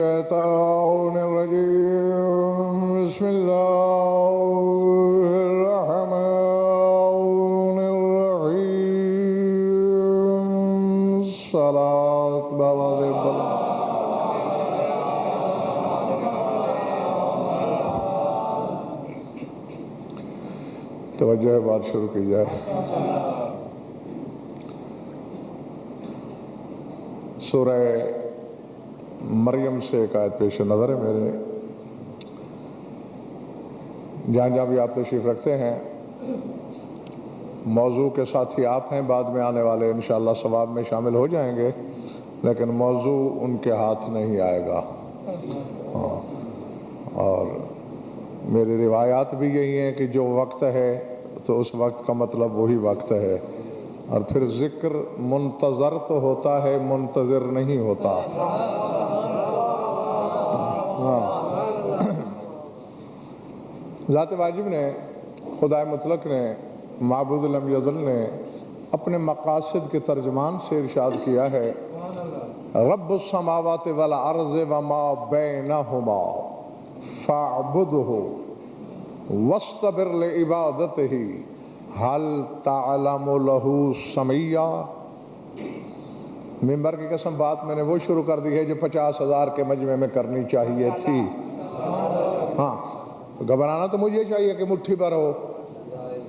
الشيطان الرجيم بسم الله الرحمن الرحيم صلاة بآواز بلند توجہ بات شروع کی جائے۔ سورہ مریم سے ایک آیت پیش نظر ہے میرے، جہاں جہاں بھی آپ تشریف رکھتے ہیں موضوع کے ساتھی آپ ہیں، بعد میں آنے والے انشاءاللہ ثواب میں شامل ہو جائیں گے، لیکن موضوع ان کے ہاتھ نہیں آئے گا۔ اور میری روایات بھی یہی ہیں کہ جو وقت ہے تو اس وقت کا مطلب وہی وقت ہے، اور پھر ذکر منتظر تو ہوتا ہے، منتظر نہیں ہوتا۔ ذات واجب نے، خدا مطلق نے، معبود لم یزل نے اپنے مقاصد کے ترجمان سے ارشاد کیا ہے، رب السماوات والارض وما بینہما فاعبدہ واصطبر لعبادتہ هل تعلم له سمیا۔ ممبر کی قسم بات میں نے وہ شروع کر دی ہے جو 50,000 کے مجمع میں کرنی چاہیے تھی۔ ہاں، گھبرانا تو مجھے چاہیے کہ مٹھی پر ہو،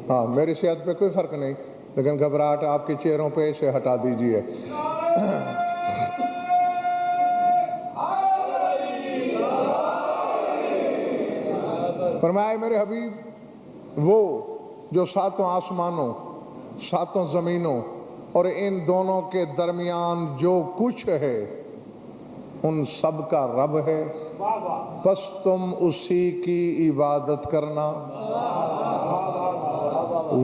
ہاں میری صحت پہ کوئی فرق نہیں، لیکن گھبراہٹ آپ کے چہروں پہ سے ہٹا دیجئے۔ فرمایا میرے حبیب، وہ جو 7 آسمانوں 7 زمینوں اور ان دونوں کے درمیان جو کچھ ہے ان سب کا رب ہے، بس تم اسی کی عبادت کرنا،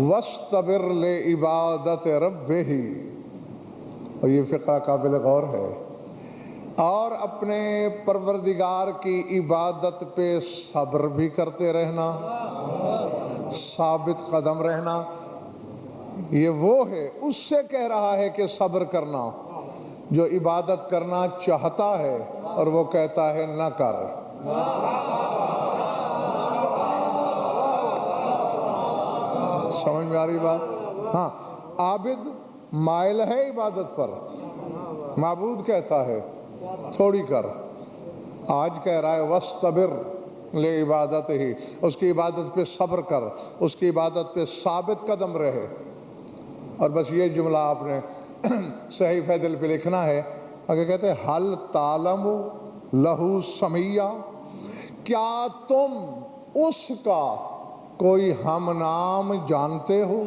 وَاسْتَبِرْ لِعِبَادَتِ رَبِّهِ۔ اور یہ فقہ قابل غور ہے، اور اپنے پروردگار کی عبادت پہ صبر بھی کرتے رہنا، ثابت قدم رہنا۔ یہ وہ ہے، اس سے کہہ رہا ہے کہ صبر کرنا جو عبادت کرنا چاہتا ہے اور وہ کہتا ہے نہ کر۔ سمجھ میں آ رہی بات؟ ہاں، عابد مائل ہے عبادت پر، معبود کہتا ہے تھوڑی کر۔ آج کہہ رہا ہے وَاسْتَبِرْ لِعِبَادَتِهِ، اس کی عبادت پہ صبر کر، اس کی عبادت پہ ثابت قدم رہے۔ اور بس یہ جملہ آپ نے صحیفہ دل پہ لکھنا ہے۔ اگر کہتے ہیں حل تعلم لہو سمیہ، کیا تم اس کا کوئی ہم نام جانتے ہو؟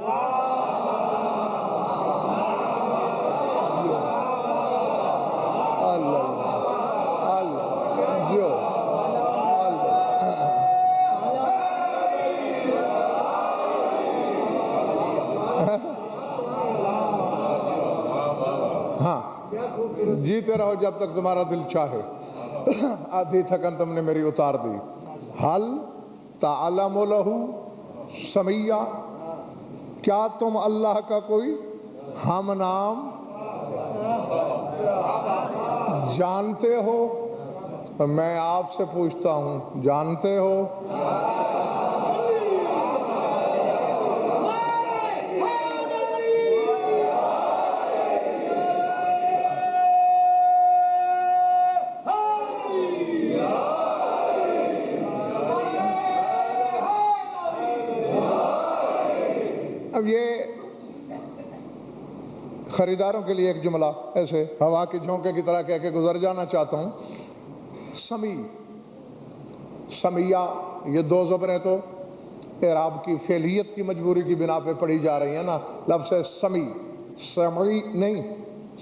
جیتے رہو جب تک تمہارا دل چاہے، آدھی تھکن تم نے میری اتار دی۔ حل تعلم لہو سمیہ، کیا تم اللہ کا کوئی ہم نام جانتے ہو؟ میں آپ سے پوچھتا ہوں، جانتے ہو؟ اب یہ خریداروں کے لیے ایک جملہ ایسے ہوا کے جھونکے کی طرح کہہ کے گزر جانا چاہتا ہوں۔ سمی، سمیہ، یہ 2 زبریں تو اعراب کی فعلیت کی مجبوری کی بنا پہ پڑھی جا رہی ہیں نا۔ لفظ ہے سمی، سمی نہیں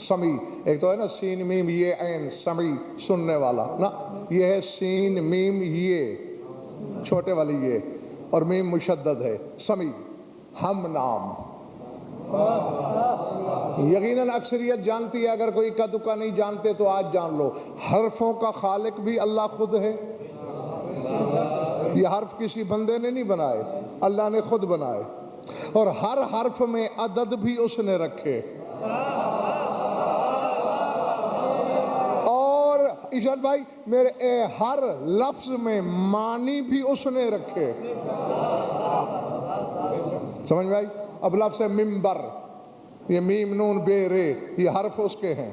سمی، ایک تو ہے نا سین میم یہ عین، سمی سننے والا نا، یہ ہے سین میم یہ چھوٹے والی یہ، اور میم مشدد ہے، سمی ہم نام۔ یقیناً اکثریت جانتی ہے، اگر کوئی اکا دکا نہیں جانتے تو آج جان لو، حرفوں کا خالق بھی اللہ خود ہے۔ یہ حرف کسی بندے نے نہیں بنائے، اللہ نے خود بنائے، اور ہر حرف میں عدد بھی اس نے رکھے، اور ارشاد بھائی میرے ہر لفظ میں معنی بھی اس نے رکھے. سمجھ میں آئی؟ اب لفظ ممبر، یہ میم نون بے رے، یہ حرف اس کے ہیں،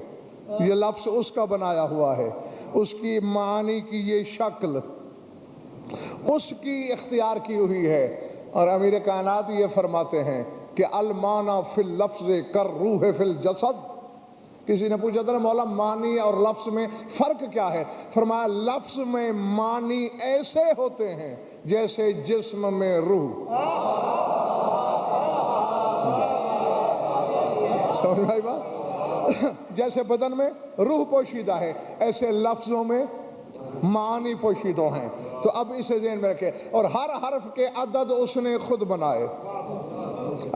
یہ لفظ اس کا بنایا ہوا ہے، اس کی معانی کی یہ شکل اس کی اختیار کی ہوئی ہے. اور امیر کائنات یہ فرماتے ہیں کہ المعنی فی اللفظ کر روح فی الجسد. کسی نے پوچھا تھا نا مولا معنی اور لفظ میں فرق کیا ہے؟ فرمایا لفظ میں معنی ایسے ہوتے ہیں جیسے جسم میں روح. سمجھ میں آئی بات؟ جیسے بدن میں روح پوشیدہ ہے ایسے لفظوں میں معنی پوشیدہ ہیں. تو اب اسے ذہن میں رکھے. اور ہر حرف کے عدد اس نے خود بنائے.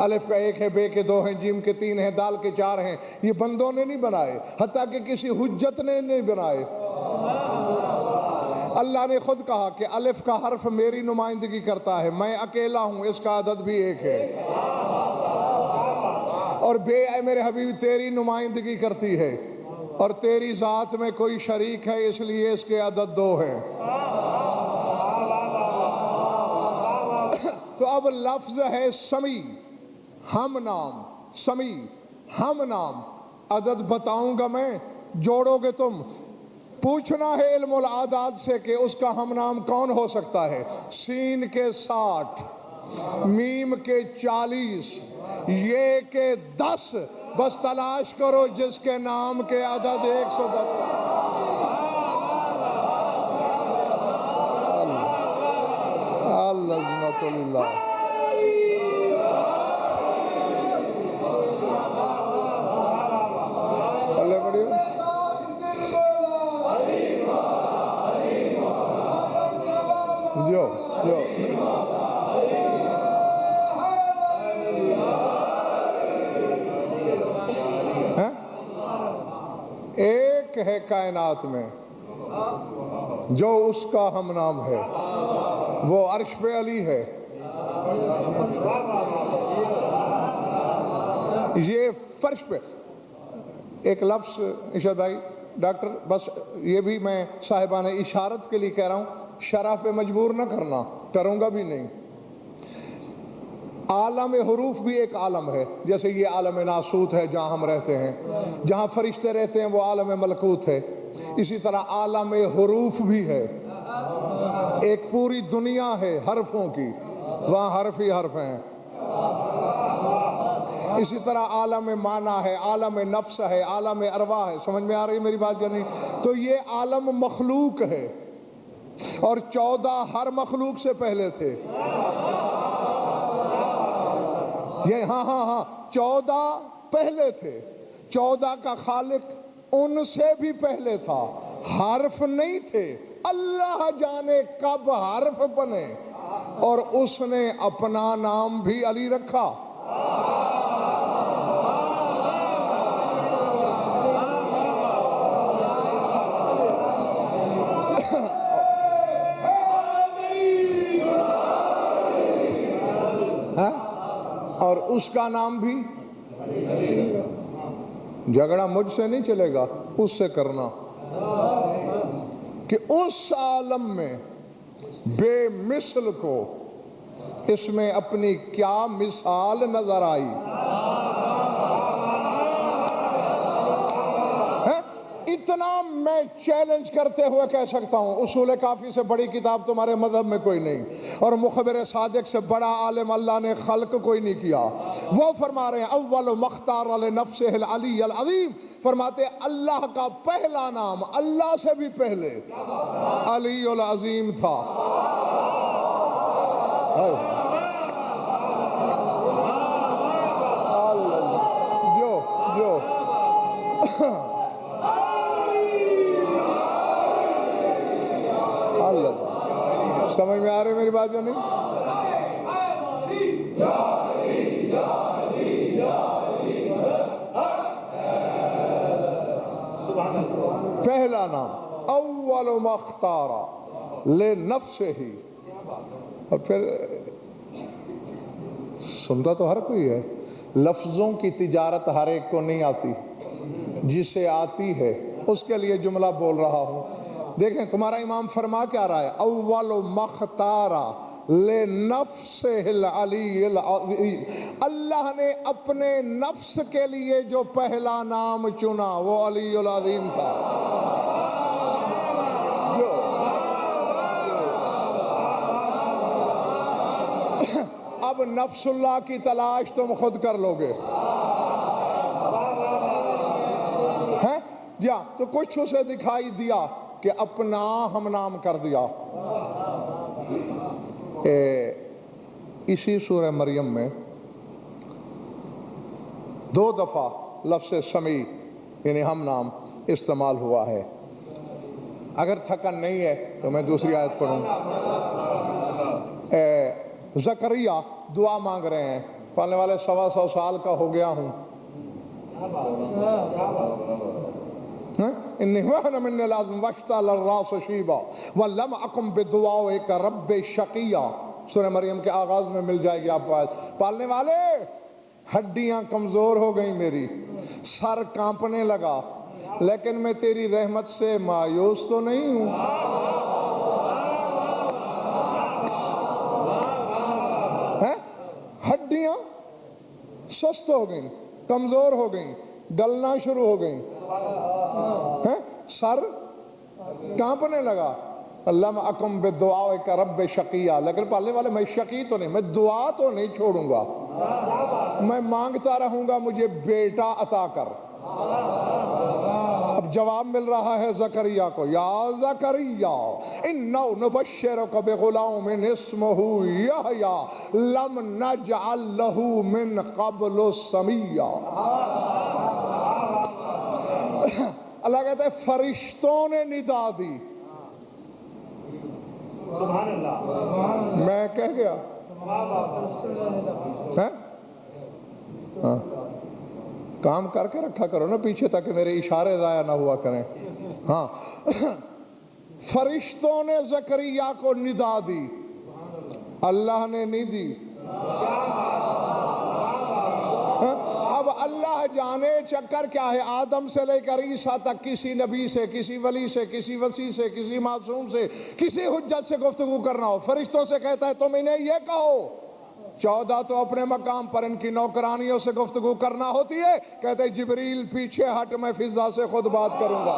الف کا 1 ہے، بے کے 2 ہیں، جیم کے 3 ہیں، دال کے 4 ہیں. یہ بندوں نے نہیں بنائے، حتیٰ کہ کسی حجت نے نہیں بنائے. اللہ نے خود کہا کہ الف کا حرف میری نمائندگی کرتا ہے، میں اکیلا ہوں، اس کا عدد بھی 1 ہے. اور بے اے میرے حبیب تیری نمائندگی کرتی ہے اور تیری ذات میں کوئی شریک ہے، اس لیے اس کے عدد 2 ہیں. تو اب لفظ ہے سمیع، ہم نام، سمیع ہم نام. عدد بتاؤں گا میں، جوڑو گے تم. پوچھنا ہے علم العداد سے کہ اس کا ہم نام کون ہو سکتا ہے. سین کے 60، میم کے 40، یہ کے 10. بس تلاش کرو جس کے نام کے عدد 110. العظمت للہ. اللہ بڑی جو ایک ہے کائنات میں جو اس کا ہم نام ہے، وہ عرش پہ علی ہے. یہ فرش پہ ایک لفظ ارشاد بھائی ڈاکٹر، بس یہ بھی میں صاحبان اشارت کے لیے کہہ رہا ہوں، شرح پہ مجبور نہ کرنا، کروں گا بھی نہیں. عالم حروف بھی ایک عالم ہے، جیسے یہ عالم ناسوت ہے جہاں ہم رہتے ہیں، جہاں فرشتے رہتے ہیں وہ عالم ملکوت ہے. اسی طرح عالم حروف بھی ہے، ایک پوری دنیا ہے حرفوں کی، وہاں حرف ہی حرف ہیں. اسی طرح عالم معنی ہے، عالم نفس ہے، عالم ارواح ہے. سمجھ میں آ رہی ہے میری بات یا نہیں؟ تو یہ عالم مخلوق ہے اور 14 ہر مخلوق سے پہلے تھے. یہ ہاں 14 پہلے تھے. 14 کا خالق ان سے بھی پہلے تھا، حرف نہیں تھے. اللہ جانے کب حرف بنے اور اس نے اپنا نام بھی علی رکھا. اور اس کا نام بھی. جھگڑا مجھ سے نہیں چلے گا، اس سے کرنا کہ اس عالم میں بے مثل کو اس میں اپنی کیا مثال نظر آئی. اتنا میں چیلنج کرتے ہوئے کہہ سکتا ہوں اصول کافی سے بڑی کتاب تمہارے مذہب میں کوئی نہیں، اور مخبر صادق سے بڑا عالم اللہ نے خلق کوئی نہیں کیا. وہ فرما رہے ہیں اول مختار لنفسہ العلی العظیم، فرماتے اللہ کا پہلا نام اللہ سے بھی پہلے علی العظیم تھا. جو سمجھ میں آ رہی میری بات یا نہیں؟ پہلا نام اول مختار لنفسہ ہی. اور پھر سنتا تو ہر کوئی ہے، لفظوں کی تجارت ہر ایک کو نہیں آتی، جسے آتی ہے اس کے لیے جملہ بول رہا ہوں. دیکھیں تمہارا امام فرما کیا رہا ہے, اول مختارا لنفسہ العلی العظیم, اللہ نے اپنے نفس کے لیے جو پہلا نام چنا وہ علی العظیم تھا. اب نفس اللہ کی تلاش تم خود کر لو گے ہیں جی ہاں, تو کچھ اسے دکھائی دیا کہ اپنا ہم نام کر دیا. اسی سورہ مریم میں 2 دفعہ لفظ سمیع یعنی ہم نام استعمال ہوا ہے. اگر تھکن نہیں ہے تو میں دوسری آیت پڑھوں. زکریا دعا مانگ رہے ہیں, پالنے والے 125 سال کا ہو گیا ہوں, انی وہن من العظم واشتعل الراس شیبا ولم اکن بدعائک رب شقیا. سورہ مریم کے آغاز میں مل جائے گی آپ کو آیت. پالنے والے ہڈیاں کمزور ہو گئیں میری, سر کانپنے لگا, لیکن میں تیری رحمت سے مایوس تو نہیں ہوں. ہڈیاں سست ہو گئیں, کمزور ہو گئیں, گلنا شروع ہو گئیں, سر کانپنے لگا. لم اکم بدعائک رب شقیہ, لیکن پالنے والے میں شقی تو نہیں, میں دعا تو نہیں چھوڑوں گا, میں مانگتا رہوں گا مجھے بیٹا عطا کر. اب جواب مل رہا ہے زکریا کو, یا زکریا انا نبشرک بغلام اسمہ یحییٰ لم نجعل لہ من قبل سمیہ. اللہ کہتا ہے فرشتوں نے ندا دی. سبحان اللہ, میں کہہ گیا کام کر کے رکھا کرو نا پیچھے تاکہ میرے اشارے ضائع نہ ہوا کریں. ہاں فرشتوں نے زکریا کو ندا دی, اللہ نے نہیں دی. اب اللہ جانے چکر کیا ہے, آدم سے لے کر عیسیٰ تک کسی نبی سے, کسی ولی سے, کسی وصی سے, کسی معصوم سے, کسی حجت سے گفتگو کرنا ہو, فرشتوں سے کہتا ہے تم انہیں یہ کہو. 14 تو اپنے مقام پر ان کی نوکرانیوں سے گفتگو کرنا ہوتی ہے, کہتے ہیں جبریل پیچھے ہٹ, میں فضا سے خود بات کروں گا.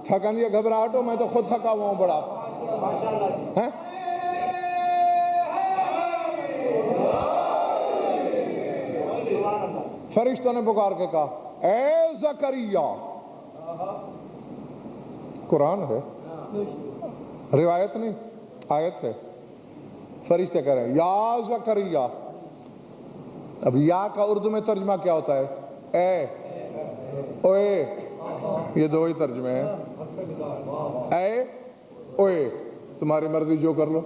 تھکن یہ گھبراہٹ ہو, میں تو خود تھکا ہوا ہوں بڑا. فرشتوں نے پکار کے کہا اے زکریا, قرآن ہے روایت نہیں آیت ہے, فرشتے کہہ رہے ہیں یا زکریا. اب یا کا اردو میں ترجمہ کیا ہوتا ہے, اے, اوے, یہ 2 ہی ترجمے ہیں, اے اوے, تمہاری مرضی جو کر لو.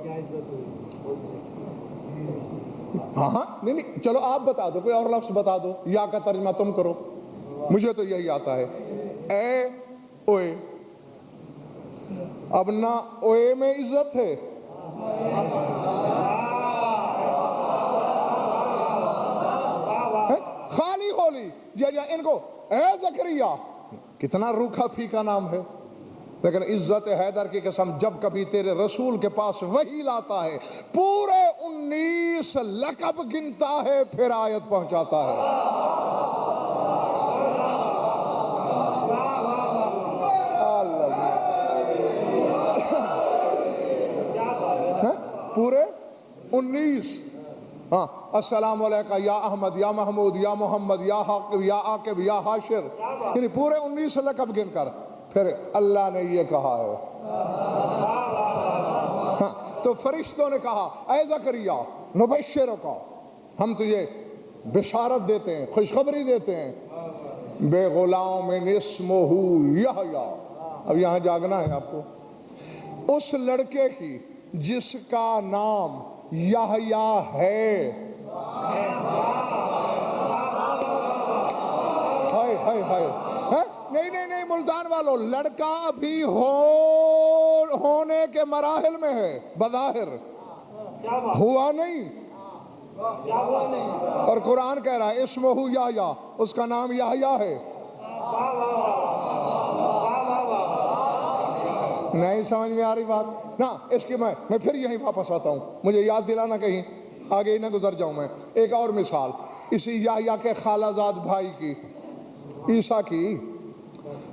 ہاں نہیں چلو آپ بتا دو, کوئی اور لفظ بتا دو, یا کا ترجمہ تم کرو, مجھے تو یہی آتا ہے اے اوے. اب نہ اوے میں عزت ہے, خالی ہولی ان کو اے زکریا, کتنا روکھا پھیکا نام ہے. لیکن عزت حیدر کی قسم, جب کبھی تیرے رسول کے پاس وحی لاتا ہے پورے 19 لقب گنتا ہے, پھر آیت پہنچاتا ہے. پورے 19. ہاں, السلام علیکہ یا احمد یا محمود یا محمد یا حاقب یا عاقب یا حاشر, یعنی پورے 19 لقب گن کر پھر اللہ نے یہ کہا ہے. ہاں, تو فرشتوں نے کہا اے زکریا نبشرک, ہم تجھے بشارت دیتے ہیں, خوشخبری دیتے ہیں, بے غلام اسمہ یحییٰ. اب یہاں جاگنا ہے آپ کو, اس لڑکے کی جس کا نام یحییٰ ہے. ہائے ہائے ہائے, نہیں ملتان والو, لڑکا ابھی ہونے کے مراحل میں ہے, بظاہر ہوا نہیں, اور قرآن کہہ رہا ہے اسمہ یحییٰ، اس کا نام یحییٰ ہے۔ نہیں سمجھ میں آ رہی بات نا؟ اس کی میں پھر یہیں واپس آتا ہوں، مجھے یاد دلانا کہیں آگے ہی نہ گزر جاؤں میں۔ ایک اور مثال اسی یحییٰ کے خالہ زاد بھائی کی، عیسیٰ کی،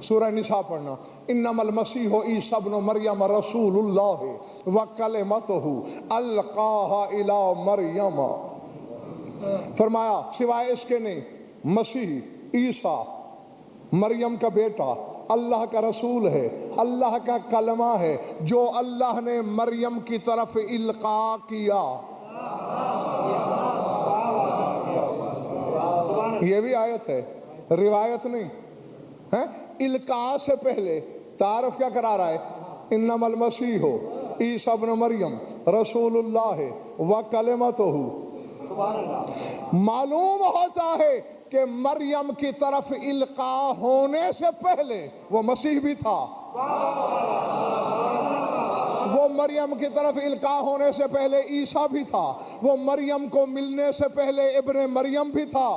سورہ نساء پڑھنا۔ انما المسیح عیسیٰ ابن مریم رسول اللہ وکلمتہ القاہا الی مریم، فرمایا سوائے اس کے نہیں، مسیح عیسیٰ مریم کا بیٹا اللہ کا رسول ہے، اللہ کا کلمہ ہے جو اللہ نے مریم کی طرف القاء کیا۔ یہ بھی آیت ہے، روایت نہیں ہے۔ القاء سے پہلے تعارف کیا کرا رہا ہے؟ انما المسیح عیسیٰ ابن مریم رسول اللہ وکلمتہ۔ معلوم ہوتا ہے کہ مریم کی طرف القاء ہونے سے پہلے وہ مسیح بھی تھا، وہ مریم کی طرف القاء ہونے سے پہلے عیسیٰ بھی تھا، وہ مریم کو ملنے سے پہلے ابن مریم بھی تھا،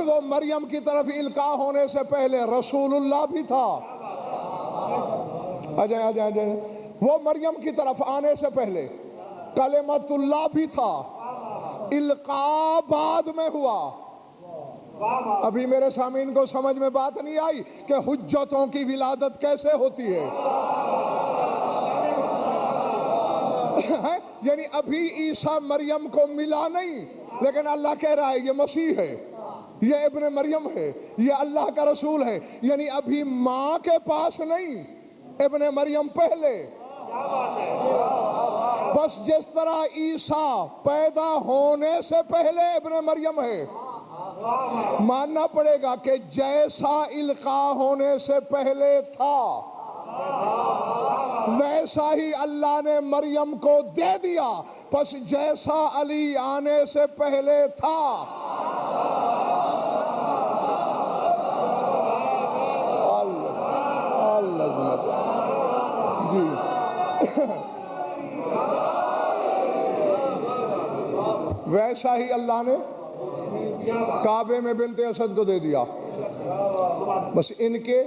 وہ مریم کی طرف القاء ہونے سے پہلے رسول اللہ بھی تھا۔ آجائیں وہ مریم کی طرف آنے سے پہلے کلمت اللہ بھی تھا، القاء بعد میں ہوا۔ ابھی میرے سامعین کو سمجھ میں بات نہیں آئی کہ حجتوں کی ولادت کیسے ہوتی ہے؟ یعنی ابھی عیسیٰ مریم کو ملا نہیں، لیکن اللہ کہہ رہا ہے یہ مسیح ہے، یہ ابن مریم ہے، یہ اللہ کا رسول ہے۔ یعنی ابھی ماں کے پاس نہیں، ابن مریم پہلے۔ بس جس طرح عیسیٰ پیدا ہونے سے پہلے ابن مریم ہے، ماننا پڑے گا کہ جیسا القاء ہونے سے پہلے تھا ویسا ہی اللہ نے مریم کو دے دیا، پس جیسا علی آنے سے پہلے تھا۔ ویسا ہی اللہ نے کعبے میں بنت اسد کو دے دیا۔ بس ان کے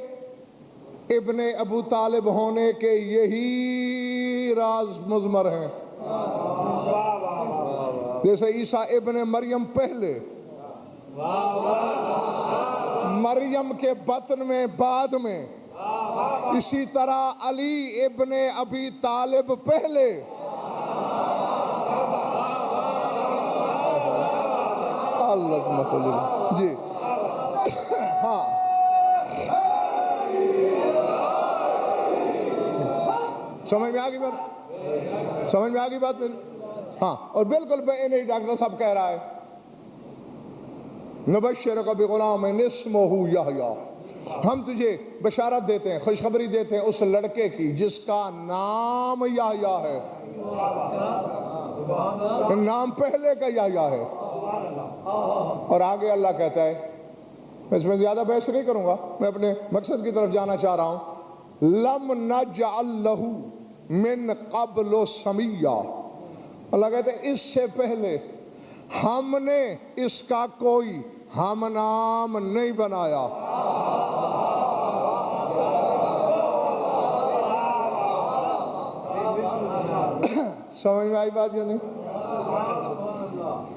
ابن ابو طالب ہونے کے یہی راز مضمر ہیں۔ جیسے عیسیٰ ابن مریم پہلے، مریم کے بطن میں بعد میں، اسی طرح علی ابن ابی طالب پہلے۔ جی ہاں، سمجھ میں آ گئی بات؟ سمجھ میں آ گئی بات میری؟ ہاں، اور بالکل نہیں ڈاکٹر صاحب کہہ رہا ہے نبشرک بغلام اسمہ یحییٰ، ہم تجھے بشارت دیتے ہیں، خوشخبری دیتے ہیں اس لڑکے کی جس کا نام یحییٰ ہے، نام پہلے کا یحییٰ ہے۔ اور آگے اللہ کہتا ہے، میں اس میں زیادہ بحث نہیں کروں گا، میں اپنے مقصد کی طرف جانا چاہ رہا ہوں۔ لم نجعل لہ من قبل سمیہ، اللہ کہتے ہیں اس سے پہلے ہم نے اس کا کوئی ہم نام نہیں بنایا۔ سمجھ میں آئی بات یا نہیں؟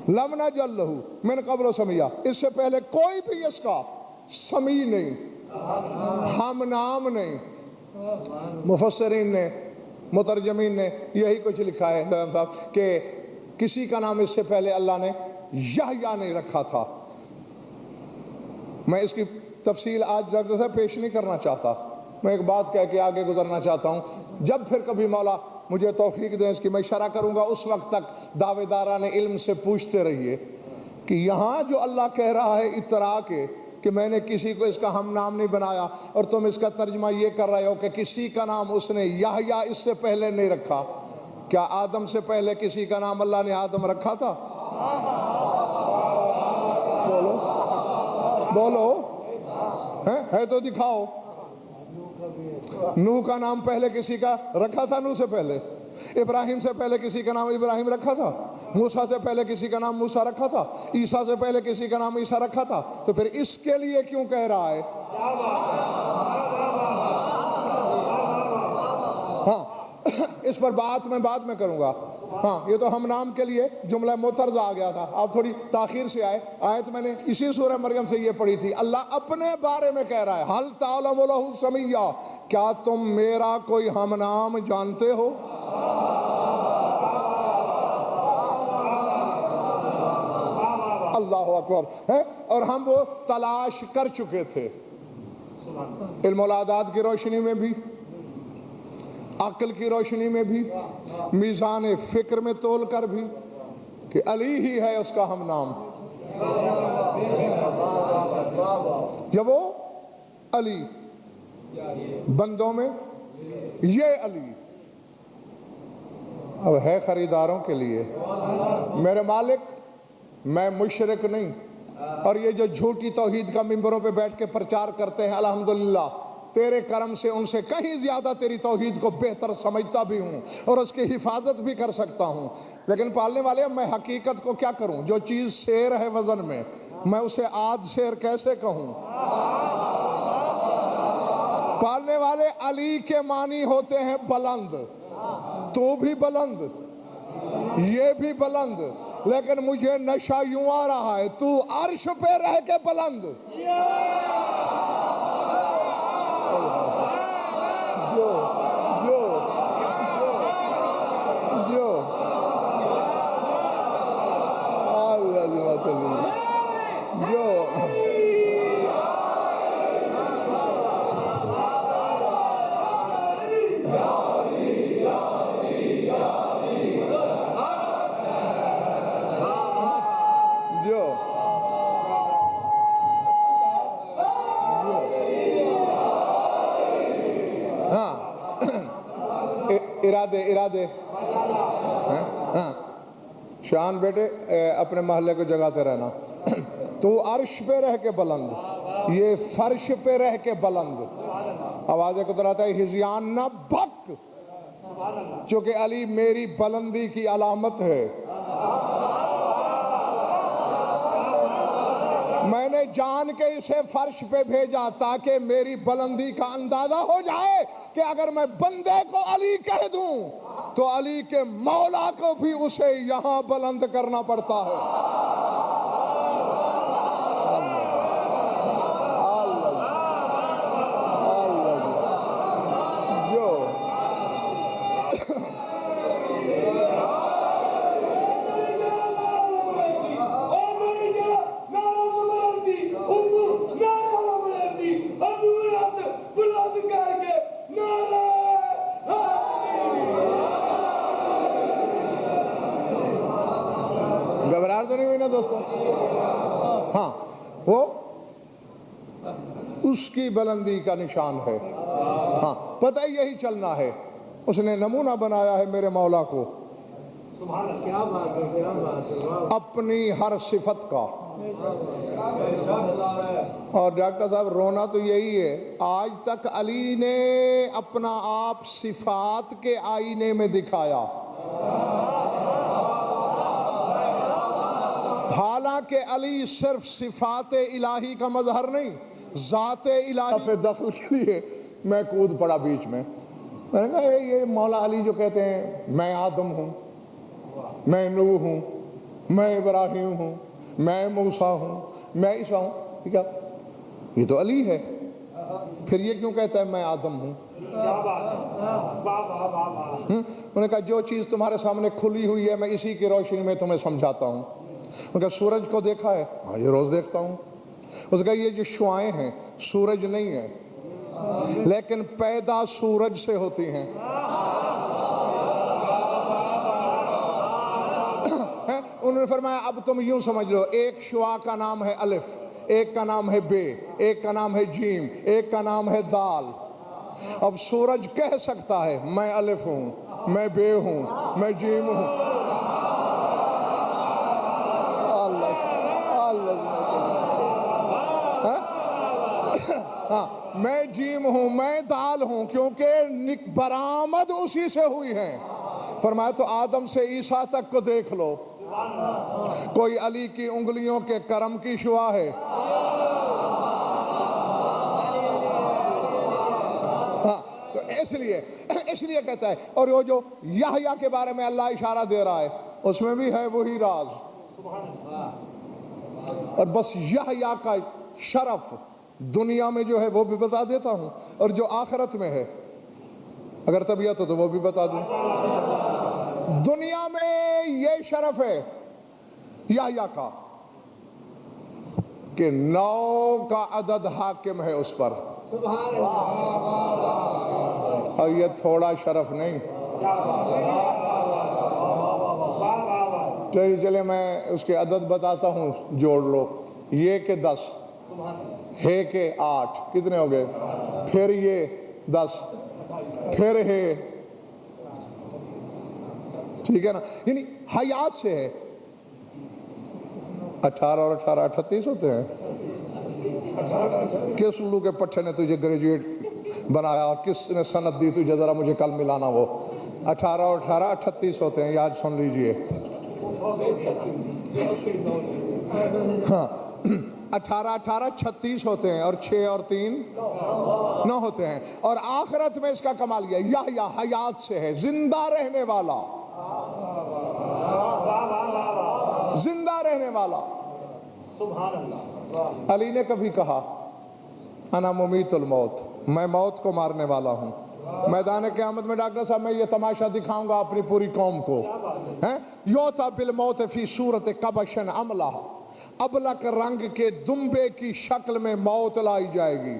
لم نجعل لہ من قبل سمیہ، اس سے پہلے کوئی بھی اس کا سمیع نہیں، ہم نام نہیں۔ مفسرین نے، مترجمین نے یہی کچھ لکھا ہے صاحب کہ کسی کا نام اس سے پہلے اللہ نے یحییٰ نہیں رکھا تھا۔ میں اس کی تفصیل آج ڈاکٹر صاحب پیش نہیں کرنا چاہتا، میں ایک بات کہہ کے آگے گزرنا چاہتا ہوں۔ جب پھر کبھی مولا مجھے توفیق دیں اس کی میں شرح کروں گا، اس وقت تک دعوے داران علم سے پوچھتے رہیے کہ یہاں جو اللہ کہہ رہا ہے اطراء کے کہ میں نے کسی کو اس کا ہم نام نہیں بنایا، اور تم اس کا ترجمہ یہ کر رہے ہو کہ کسی کا نام اس نے یحییٰ اس سے پہلے نہیں رکھا۔ کیا آدم سے پہلے کسی کا نام اللہ نے آدم رکھا تھا؟ بولو بولو، ہے تو دکھاؤ۔ نوح کا نام پہلے کسی کا رکھا تھا؟ نوح سے پہلے؟ ابراہیم سے پہلے کسی کا نام ابراہیم رکھا تھا؟ موسیٰ سے پہلے کسی کا نام موسیٰ رکھا تھا، عیسیٰ سے پہلے کسی کا نام عیسیٰ رکھا تھا، تو پھر اس کے لیے کیوں کہہ رہا ہے؟ ہاں اس پر بات میں بعد میں کروں گا. ہاں یہ تو ہم نام کے لیے جملہ معترض آ گیا تھا، آپ تھوڑی تاخیر سے آئے. آیت میں نے اسی سورہ مریم سے یہ پڑھی تھی. اللہ اپنے بارے میں کہہ رہا ہے حل تعلم لہ سمیہ، کیا تم میرا کوئی ہم نام جانتے ہو؟ اللہ اکبر ہے. اور ہم وہ تلاش کر چکے تھے علم العادات کی روشنی میں بھی، عقل کی روشنی میں بھی، میزان فکر میں تول کر بھی، کہ علی ہی ہے اس کا ہم نام. جب وہ علی بندوں میں یہ علی اب ہے خریداروں کے لیے. میرے مالک میں مشرک نہیں. اور یہ جو جھوٹی توحید کا ممبروں پہ بیٹھ کے پرچار کرتے ہیں، الحمدللہ تیرے کرم سے ان سے کہیں زیادہ تیری توحید کو بہتر سمجھتا بھی ہوں اور اس کی حفاظت بھی کر سکتا ہوں. لیکن پالنے والے میں حقیقت کو کیا کروں؟ جو چیز سیر ہے وزن میں اسے آدھ سیر کیسے کہوں؟ پالنے والے علی کے معنی ہوتے ہیں بلند. تو بھی بلند، یہ بھی بلند، لیکن مجھے نشہ یوں آ رہا ہے تو عرش پہ رہ کے بلند. جو جو جو ارادے ہاں شان بیٹے اپنے محلے کو جگاتے رہنا. تو عرش پہ رہ کے بلند، یہ فرش پہ رہ کے بلند. آواز قدرت ہے ہزیان نہ بک، چونکہ علی میری بلندی کی علامت ہے. میں نے جان کے اسے فرش پہ بھیجا تاکہ میری بلندی کا اندازہ ہو جائے کہ اگر میں بندے کو علی کہہ دوں تو علی کے مولا کو بھی اسے یہاں بلند کرنا پڑتا ہے. گھبراہٹ تو نہیں ہوئی نا دوستو؟ ہاں وہ اس کی بلندی کا نشان ہے. ہاں پتہ یہی چلنا ہے. اس نے نمونہ بنایا ہے میرے مولا کو اپنی ہر صفت کا. اور ڈاکٹر صاحب رونا تو یہی ہے، آج تک علی نے اپنا آپ صفات کے آئینے میں دکھایا، حالانکہ علی صرف صفات الہی کا مظہر نہیں، ذات الہی پہ دخل کے لیے میں کود پڑا بیچ میں. میں نے کہا یہ مولا علی جو کہتے ہیں میں آدم ہوں، میں نوح ہوں، میں ابراہیم ہوں، میں موسیٰ ہوں، میں عیسیٰ ہوں، ٹھیک ہے یہ تو علی ہے، پھر یہ کیوں کہتا ہے میں آدم ہوں؟ انہوں نے کہا جو چیز تمہارے سامنے کھلی ہوئی ہے میں اسی کی روشنی میں تمہیں سمجھاتا ہوں. ان کا سورج کو دیکھا ہے؟ ہاں یہ روز دیکھتا ہوں. اس کا یہ جو شعائیں ہیں سورج نہیں ہے لیکن پیدا سورج سے ہوتی ہیں. انہوں نے فرمایا اب تم یوں سمجھ لو، ایک شعاع کا نام ہے الف، ایک کا نام ہے بے، ایک کا نام ہے جیم، ایک کا نام ہے دال. اب سورج کہہ سکتا ہے میں الف ہوں، میں بے ہوں، میں جیم ہوں. ہاں میں جیم ہوں، میں دال ہوں، کیونکہ برآمد اسی سے ہوئی ہے. فرمایا تو آدم سے عیسیٰ تک کو دیکھ لو، کوئی علی کی انگلیوں کے کرم کی شعا ہے؟ ہاں، تو اس لیے کہتا ہے. اور وہ جو یحییٰ کے بارے میں اللہ اشارہ دے رہا ہے اس میں بھی ہے وہی راز. اور بس یحییٰ کا شرف دنیا میں جو ہے وہ بھی بتا دیتا ہوں، اور جو آخرت میں ہے اگر طبیعت ہو تو وہ بھی بتا دوں. دنیا میں یہ شرف ہے یحییٰ کا کہ 9 کا عدد حاکم ہے اس پر، اور یہ تھوڑا شرف نہیں. چلے میں اس کے عدد بتاتا ہوں، جوڑ لو. یہ کہ 10 ہے کہ 8 کتنے ہو گئے؟ پھر یہ 10 پھر ہے، ٹھیک ہے نا؟ یعنی حیات سے ہے. 18 اور 18 38 ہوتے ہیں. کس الو کے پٹھے نے تجھے گریجویٹ بنایا اور کس نے سند دی تجھے؟ ذرا مجھے کل ملانا. وہ 18 اور 18 38 ہوتے ہیں، یاد سن لیجئے. ہاں 18 18 36 ہوتے ہیں، اور 6 اور 3 9 ہوتے ہیں. اور آخرت میں اس کا کمال یہ یحییٰ حیات سے ہے، زندہ رہنے والا، زندہ رہنے والا. سبحان اللہ. علی نے کبھی کہا انا ممیت الموت، میں موت کو مارنے والا ہوں. میدان قیامت میں ڈاکٹر صاحب میں یہ تماشا دکھاؤں گا اپنی پوری قوم کو. یوتا بالموت فی صورت کبشن عملہ، ابلک رنگ کے دمبے کی شکل میں موت لائی جائے گی.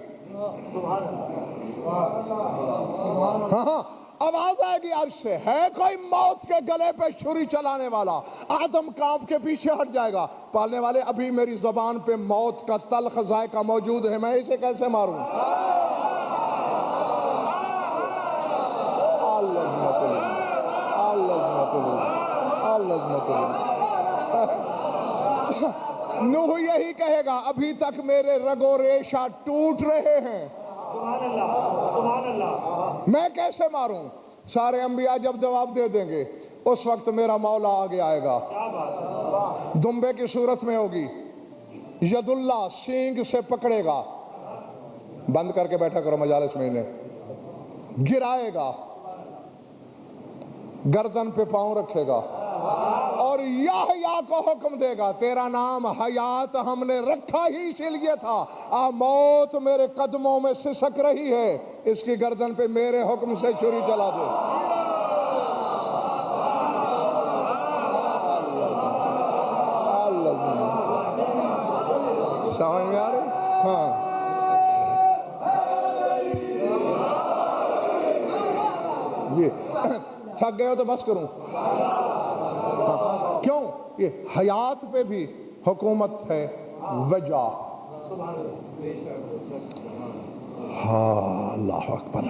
ہاں آواز آئے گی عرش سے، ہے کوئی موت کے گلے پہ چھری چلانے والا؟ آدم کانپ کے پیچھے ہٹ جائے گا. پالنے والے ابھی میری زبان پہ موت کا تلخ ذائقہ موجود ہے، میں اسے کیسے ماروں؟ نوح یہی کہے گا ابھی تک میرے رگ و ریشہ ٹوٹ رہے ہیں، میں کیسے ماروں؟ سارے انبیاء جب جواب دے دیں گے اس وقت میرا مولا آگے آئے گا. دمبے کی صورت میں ہوگی، ید اللہ سینگ سے پکڑے گا، بند کر کے بیٹھا کرو مجالس میں انہیں، گرائے گا، گردن پہ پاؤں رکھے گا اور یحییٰ کو حکم دے گا تیرا نام حیات ہم نے رکھا ہی اسی لیے تھا. موت میرے قدموں میں سسک رہی ہے، اس کی گردن پہ میرے حکم سے چھری چلا دے. سمجھ میں آ رہی؟ ہاں جی. تھک گئے ہو تو بس کروں. کیوں؟ یہ حیات پہ بھی حکومت ہے وجہ. ہاں اللہ اکبر.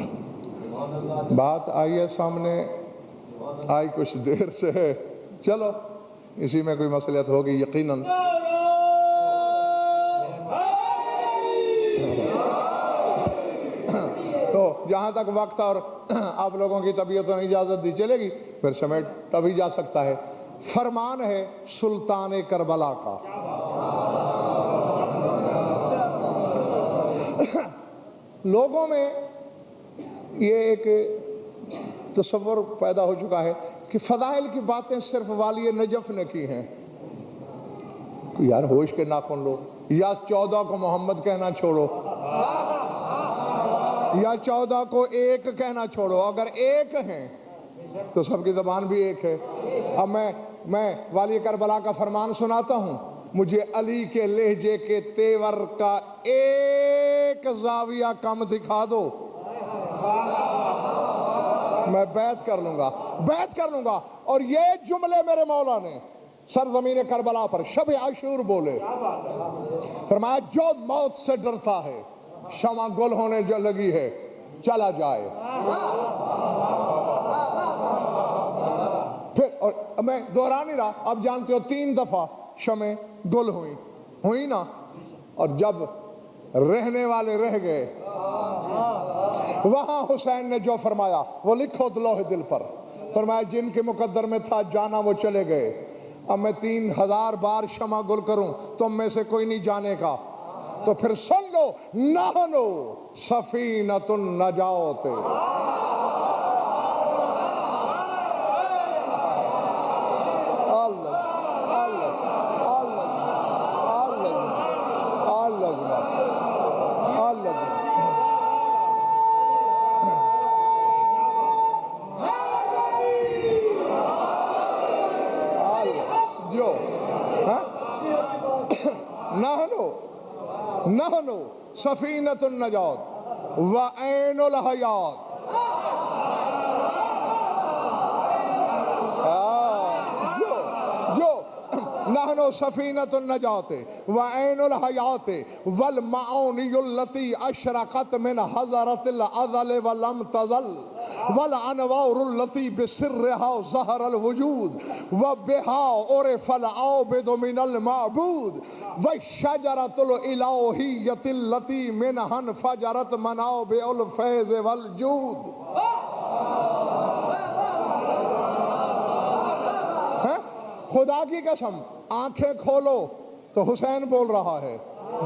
بات آئی ہے سامنے، آئی کچھ دیر سے ہے، چلو اسی میں کوئی مصلحت ہوگی یقیناً. تو جہاں تک وقت اور آپ لوگوں کی طبیعتوں نے اجازت دی چلے گی، پھر سمیٹ ابھی جا سکتا ہے. فرمان ہے سلطان کربلا کا. لوگوں میں یہ ایک تصور پیدا ہو چکا ہے کہ فضائل کی باتیں صرف والی نجف نے کی ہیں. یار ہوش کے ناخن لو، یا 14 کو محمد کہنا چھوڑو، یا 14 کو ایک کہنا چھوڑو. اگر ایک ہیں تو سب کی زبان بھی ایک ہے. اب میں والی کربلا کا فرمان سناتا ہوں، مجھے علی کے لہجے کے تیور کا ایک زاویہ کم دکھا دو، میں بیعت کر لوں گا. اور یہ جملے میرے مولا نے سرزمین کربلا پر شب عاشور بولے. فرمایا جو موت سے ڈرتا ہے شمع گل ہونے جو لگی ہے چلا جائے. پھر اور میں دہرا نہیں رہا، اب جانتے ہو 3 دفعہ شمع گل ہوئی نا. اور جب رہنے والے رہ گئے وہاں حسین نے جو فرمایا وہ لکھو لوح دل پر. فرمایا جن کے مقدر میں تھا جانا وہ چلے گئے، اب میں 3000 بار شمع گل کروں تم میں سے کوئی نہیں جانے کا، تو پھر سن لو، نحنو سفینۃ النجات، نحنو سفینۃ النجات وعین الحیات، نحنو سفینۃ النجات وعین الحیات والمعونی التی اشرقت من حضرت الازل ولم تزل والانوار التی بسرها ظہر الوجود وبها عرف العابد من المعبود والشجرۃ الالہیۃ التی منها انفجرت منابع الفیض والجود۔ خدا کی قسم، آنکھیں کھولو تو حسین بول رہا ہے،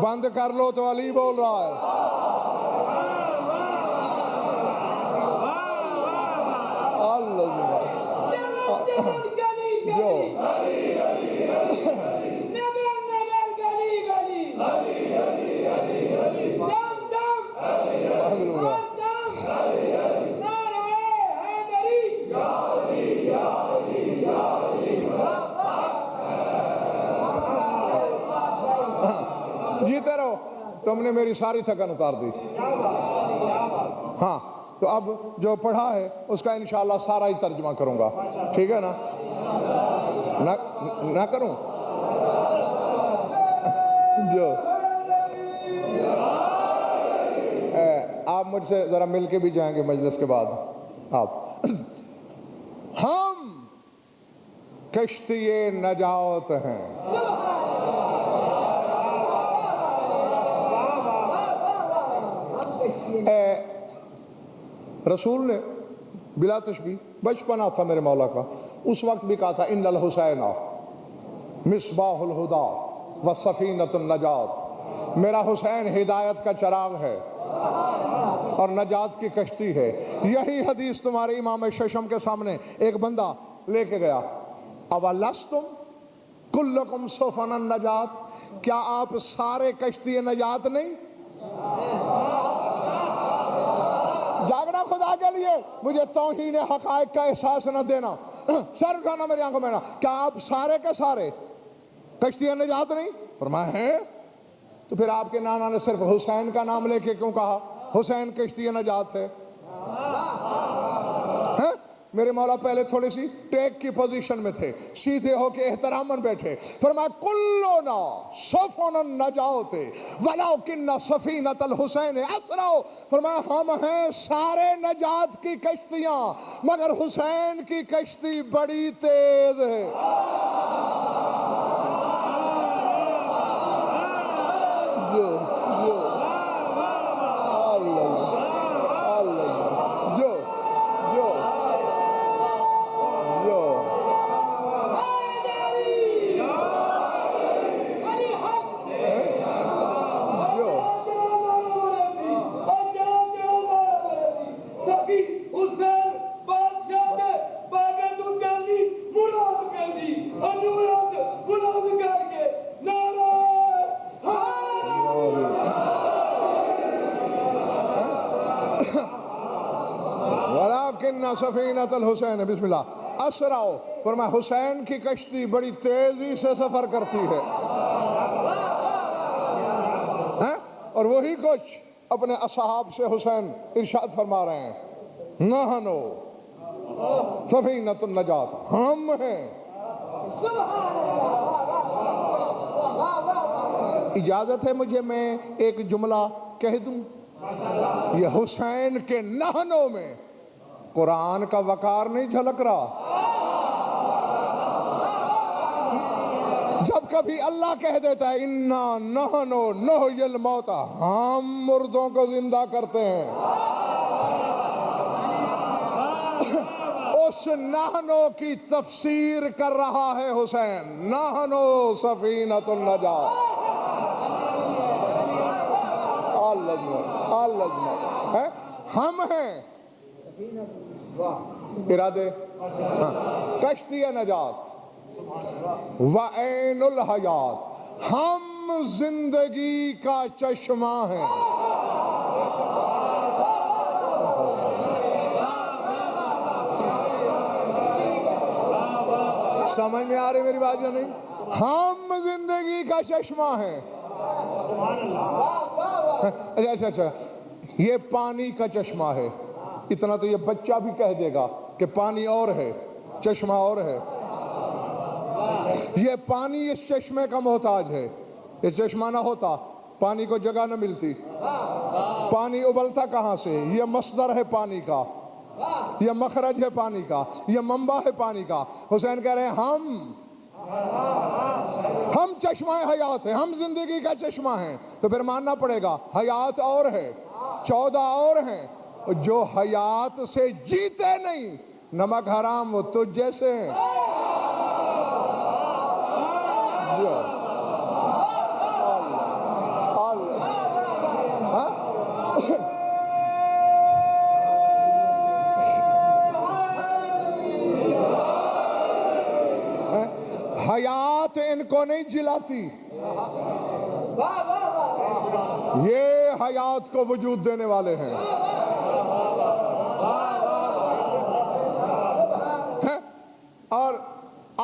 بند کر لو تو علی بول رہا ہے۔ جیتے رہو، تم نے میری ساری تھکن اتار دی۔ ہاں تو اب جو پڑھا ہے اس کا انشاءاللہ سارا ہی ترجمہ کروں گا، ٹھیک ہے نا؟ نہ کروں؟ جو آپ مجھ سے ذرا مل کے بھی جائیں گے مجلس کے بعد آپ۔ ہم کشتی نجات ہیں، رسول نے بلا تشبیہ، بچپنا تھا میرے مولا کا، اس وقت بھی کہا تھا ان الحسین مصباح الہدی وسفینۃ النجات، میرا حسین ہدایت کا چراغ ہے اور نجات کی کشتی ہے۔ یہی حدیث تمہارے امام ششم کے سامنے ایک بندہ لے کے گیا، اولستم کلکم سفن النجات، کیا آپ سارے کشتی نجات نہیں؟ جاگنا خدا کے لیے، مجھے توہین حقائق کا احساس نہ دینا، سر اٹھانا میری آنکھوں میں نہ، کیا آپ سارے کے سارے کشتی نجات نہیں؟ فرمایا ہے۔ تو پھر آپ کے نانا نے صرف حسین کا نام لے کے کیوں کہا حسین کشتی نجات ہے؟ میرے مولا پہلے تھوڑی سی ٹیک کی پوزیشن میں تھے، سیدھے ہو کے احتراماً بیٹھے، فرمایا کلنا سفن النجات ولکن سفینۃ الحسین اسرع، فرمایا ہم ہیں سارے نجات کی کشتیاں مگر حسین کی کشتی بڑی تیز ہے۔ سفینۃ الحسین بسم اللہ اسرع، فرمایا حسین کی کشتی بڑی تیزی سے سفر کرتی ہے، اور وہی کچھ اپنے اصحاب سے حسین ارشاد فرما رہے ہیں، نحنو سفینۃ النجات، ہم ہیں۔ اجازت ہے مجھے میں ایک جملہ کہہ دوں؟ یہ حسین کے نحنو میں قرآن کا وقار نہیں جھلک رہا؟ جب کبھی اللہ کہہ دیتا ہے انا نحنو نحیی الموتى، ہم مردوں کو زندہ کرتے ہیں، اس اس نہنو کی تفسیر کر رہا ہے حسین، نہنو سفینۃ النجات۔ ہم ہیں ارادے کشتی نجات وعین الحیات، ہم زندگی کا چشمہ ہیں۔ سمجھ میں آ رہی میری بات یا نہیں؟ ہم زندگی کا چشمہ ہیں۔ اچھا یہ پانی کا چشمہ ہے، اتنا تو یہ بچہ بھی کہہ دے گا کہ پانی اور ہے چشمہ اور ہے۔ یہ پانی اس چشمے کا محتاج ہے، یہ چشمہ نہ ہوتا پانی کو جگہ نہ ملتی۔ پانی ابلتا کہاں سے؟ یہ مصدر ہے پانی کا، یہ مخرج ہے پانی کا، یہ منبع ہے پانی کا۔ حسین کہہ رہے ہیں ہم چشمہ حیات ہیں، ہم زندگی کا چشمہ ہیں۔ تو پھر ماننا پڑے گا حیات اور ہے، 14 اور ہیں، جو حیات سے جیتے نہیں، نمک حرام وہ تجھ جیسے ہیں۔ حیات ان کو نہیں جلاتی، یہ حیات کو وجود دینے والے ہیں۔ اور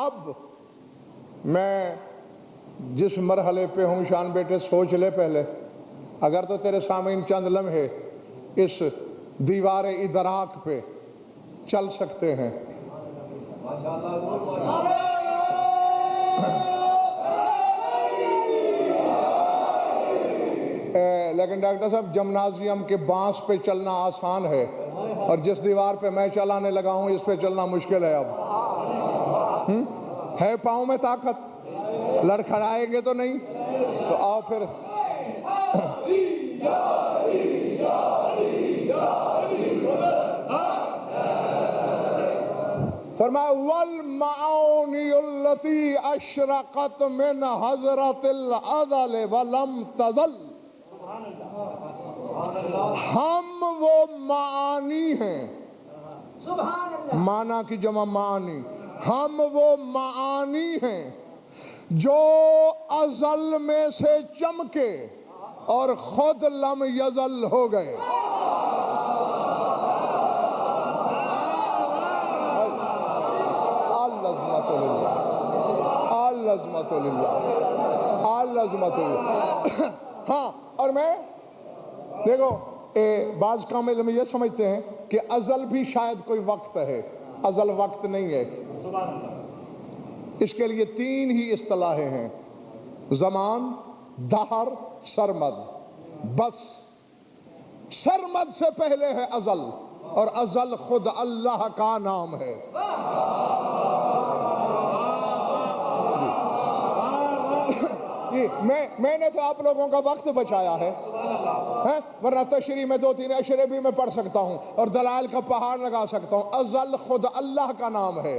اب میں جس مرحلے پہ ہوں شان بیٹے سوچ لے پہلے، اگر تو تیرے سامنے چند لمحے اس دیوار ادراک پہ چل سکتے ہیں۔ لیکن ڈاکٹر صاحب جمنازیم کے بانس پہ چلنا آسان ہے، اور جس دیوار پہ میں چلانے لگا ہوں اس پہ چلنا مشکل ہے۔ اب ہے پاؤں میں طاقت، لڑکھڑائیں گے تو نہیں، تو آؤ پھر۔ فرمایا والمعانی التي اشرقت من حضرت الازل ولم تزل، ہم وہ معانی ہیں، معنی کی جمع معانی، ہم وہ معانی ہیں جو ازل میں سے چمکے اور خود لم یزل ہو گئے۔ العظمت للہ، العظمت للہ۔ ہاں، اور میں دیکھو بعض کامل میں یہ سمجھتے ہیں کہ ازل بھی شاید کوئی وقت ہے، ازل وقت نہیں ہے۔ اس کے لیے 3 ہی اصطلاحیں ہیں، زمان، دہر، سرمد۔ بس سرمد سے پہلے ہے ازل، اور ازل خود اللہ کا نام ہے۔ میں نے تو آپ لوگوں کا وقت بچایا ہے، ورنہ تشریح میں 2-3 اشرے بھی میں پڑھ سکتا ہوں اور دلائل کا پہاڑ لگا سکتا ہوں۔ ازل خود اللہ کا نام ہے،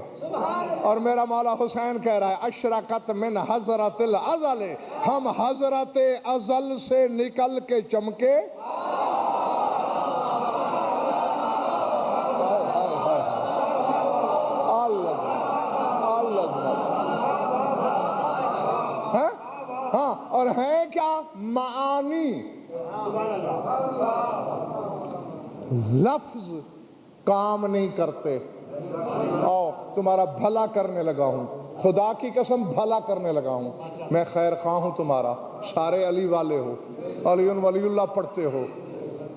اور میرا مولا حسین کہہ رہا ہے اشرقت من حضرت الازل، ہم حضرت ازل سے نکل کے چمکے۔ ہاں، اور ہے کیا؟ معانی۔ لفظ کام نہیں کرتے۔ اور تمہارا بھلا کرنے لگا ہوں، خدا کی قسم بھلا کرنے لگا ہوں، میں خیر خواہ ہوں تمہارا، سارے علی والے ہو، علی ولی اللہ پڑھتے ہو،